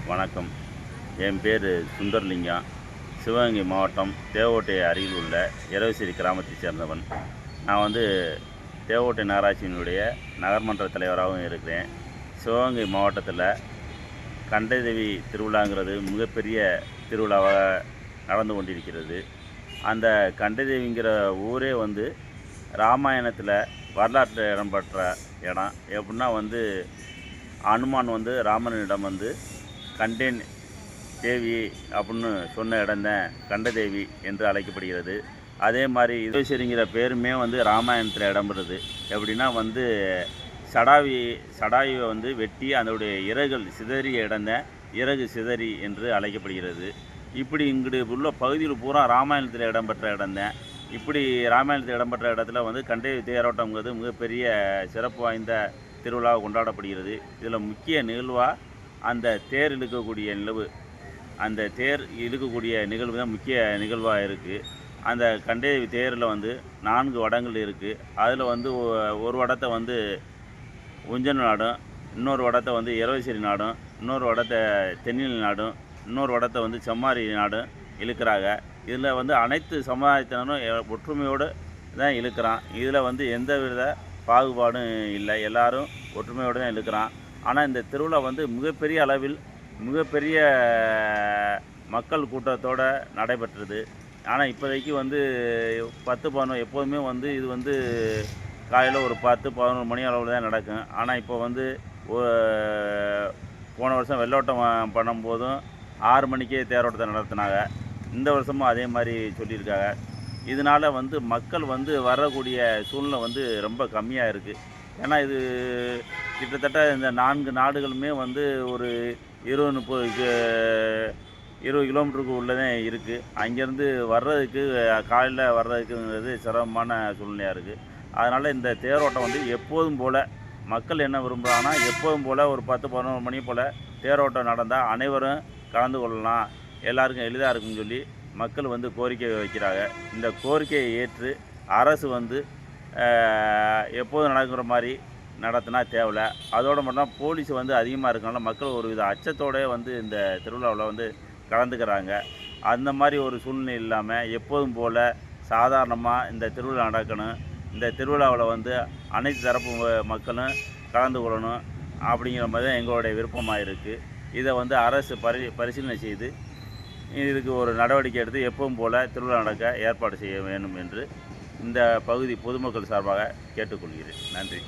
வணக்கம். என் பேர் சுந்தர்லிங்கம். சிவகங்கை மாவட்டம் தேவகோட்டை அருகில் உள்ள இரவசேரி கிராமத்தைச் சேர்ந்தவன். நான் தேவகோட்டை நகராட்சியினுடைய நகர்மன்ற தலைவராகவும் இருக்கிறேன். சிவகங்கை மாவட்டத்தில் கண்டதேவி திருவிழாங்கிறது மிகப்பெரிய திருவிழாவாக நடந்து கொண்டிருக்கிறது. அந்த கண்டதேவிங்கிற ஊரே ராமாயணத்தில் வரலாற்றில் இடம்பெற்ற இடம். எப்படின்னா அனுமான் ராமனிடம் கண்டேன் தேவி அப்படின்னு சொன்ன இடம்தான் கண்டதேவி என்று அழைக்கப்படுகிறது. அதே மாதிரி இரவசேரிங்கிற பேருமே ராமாயணத்தில் இடம்பெறுது. எப்படின்னா சடாயுவை வெட்டி அதனுடைய இறகுகள் சிதறிய இடம்தான் இறகு சிதறி என்று அழைக்கப்படுகிறது. இப்படி இங்கிட்டு உள்ள பகுதியில் பூரா ராமாயணத்தில் இடம்பெற்ற இடம்தான். இப்படி ராமாயணத்தில் இடம்பெற்ற இடத்துல கண்டதேவி தேரோட்டங்கிறது மிகப்பெரிய சிறப்பு வாய்ந்த திருவிழாவை கொண்டாடப்படுகிறது. இதில் முக்கிய நிகழ்வாக அந்த தேர் இழுக்கக்கூடிய அந்த தேர் இழுக்கக்கூடிய நிகழ்வு தான் முக்கிய நிகழ்வாக இருக்குது. அந்த கண்டதேவி தேரில் 4 வடங்கள் இருக்குது. அதில் ஒரு வடத்தை உஞ்சன நாடும், இன்னொரு வடத்தை இரவசேரி நாடும், இன்னொரு வடத்தை தென்னில் நாடும், இன்னொரு வடத்தை செம்மாரி நாடும் இழுக்கிறாங்க. இதில் அனைத்து சமுதாயத்தினரும் ஒற்றுமையோடு தான் இழுக்கிறான். இதில் எந்த வித பாகுபாடும் இல்லை, எல்லோரும் ஒற்றுமையோடு தான் இழுக்கிறான். ஆனால் இந்த திருவிழா மிகப்பெரிய அளவில் மிகப்பெரிய மக்கள் கூட்டத்தோடு நடைபெற்றது. ஆனால் இப்போதைக்கு 10-11 எப்போதுமே இது காலையில் ஒரு 10-11 மணி அளவில் தான் நடக்கும். ஆனால் இப்போ போன வருஷம் வெள்ளோட்டம் பண்ணும்போதும் 6 மணிக்கே தேரோட்டத்தை நடத்தினாங்க. இந்த வருஷமும் அதே மாதிரி சொல்லியிருக்காங்க. இதனால் மக்கள் வரக்கூடிய சூழ்நிலை ரொம்ப கம்மியாக இருக்குது. ஏன்னா இது கிட்டத்தட்ட இந்த 4 நாடுகளுமே ஒரு 20-30 கிலோமீட்டருக்கு உள்ளதான் இருக்குது. அங்கேருந்து வர்றதுக்கு காலையில் வர்றதுக்குங்கிறது சிரமமான சூழ்நிலையாக இருக்குது. அதனால் இந்த தேரோட்டம் எப்போதும் போல் மக்கள் என்ன விரும்புகிறாங்கன்னா, எப்போதும் போல் ஒரு 10-11 மணி போல் தேரோட்டம் நடந்தால் அனைவரும் கலந்து கொள்ளலாம், எல்லாருக்கும் எளிதாக இருக்குன்னு சொல்லி மக்கள் கோரிக்கை வைக்கிறாங்க. இந்த கோரிக்கையை ஏற்று அரசு எப்போதும் நடக்கிற மாதிரி நடத்தினா தேவையில்ல. அதோடு மட்டும் போலீஸ் அதிகமாக இருக்கனால மக்கள் ஒரு வித அச்சத்தோடு இந்த திருவிழாவில் கலந்துக்கிறாங்க. அந்த மாதிரி ஒரு சூழ்நிலை இல்லாமல் எப்போதும் போல் சாதாரணமாக இந்த திருவிழா நடக்கணும். இந்த திருவிழாவில் அனைத்து தரப்பு மக்களும் கலந்து கொள்ளணும் அப்படிங்கிற மாதிரி தான் எங்களுடைய விருப்பமாக இருக்குது. இதை அரசு பரிசீலனை செய்து இதுக்கு ஒரு நடவடிக்கை எடுத்து எப்பவும் போல் திருவிழா நடக்க ஏற்பாடு செய்ய வேண்டும் என்று இந்த பகுதி பொதுமக்கள் சார்பாக கேட்டுக்கொள்கிறேன். நன்றி.